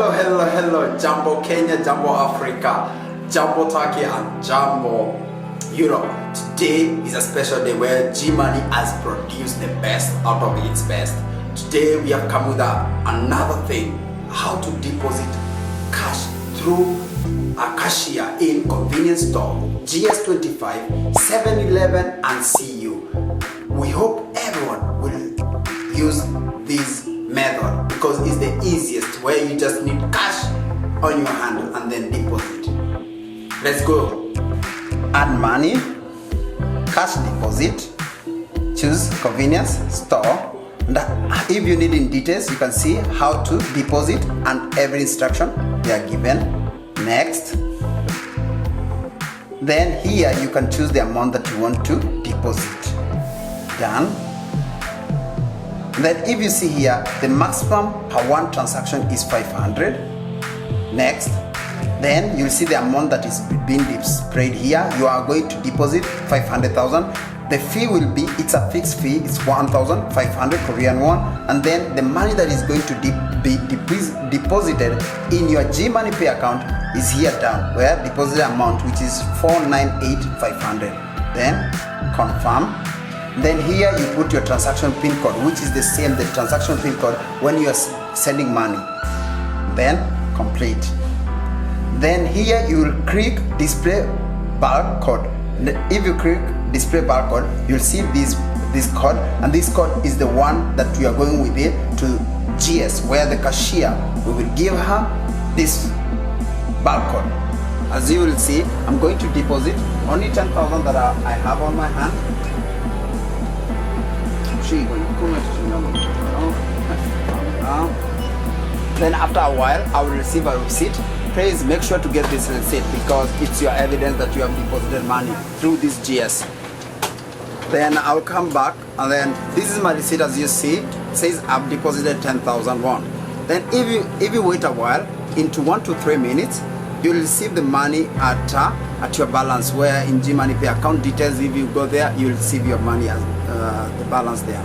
Hello, Jumbo Kenya, Jumbo Africa, Jumbo Turkey, and Jumbo Europe. Today is a special day where G-Money has produced the best out of its best. Today we have come with another thing, how to deposit cash through a cashier in convenience store, GS25, 7-Eleven, and CU. We hope everyone will use this method because it's the easiest, where you just need cash on your hand and then deposit. Let's go. Add money, cash deposit, choose convenience store. If you need in details, you can see how to deposit and every instruction they are given. Next, then here you can choose the amount that you want to deposit. Done. Then if you see here, the maximum per one transaction is 500. Next, then you'll see the amount that is being displayed here. You are going to deposit 500,000. The fee will be, it's a fixed fee, it's 1,500 Korean won, and then the money that is going to be deposited in your GMoneyPay account is here down, where deposit amount, which is 498,500. Then confirm. Then here you put your transaction pin code, which is the same, the transaction pin code when you are sending money. Then complete. Then here you will click display barcode. If you click display barcode, you'll see this code, and this code is the one that we are going with it to GS, where the cashier, we will give her this barcode. As you will see, I'm going to deposit only 10,000 that I have on my hand. Then after a while, I will receive a receipt. Please make sure to get this receipt because it's your evidence that you have deposited money through this GS. Then I'll come back, and then this is my receipt. As you see, it says I've deposited 10,000 won. Then if you wait a while, into 1 to 3 minutes, you'll receive the money at your balance, where in GMoneyPay account details, if you go there, you'll receive your money as the balance there.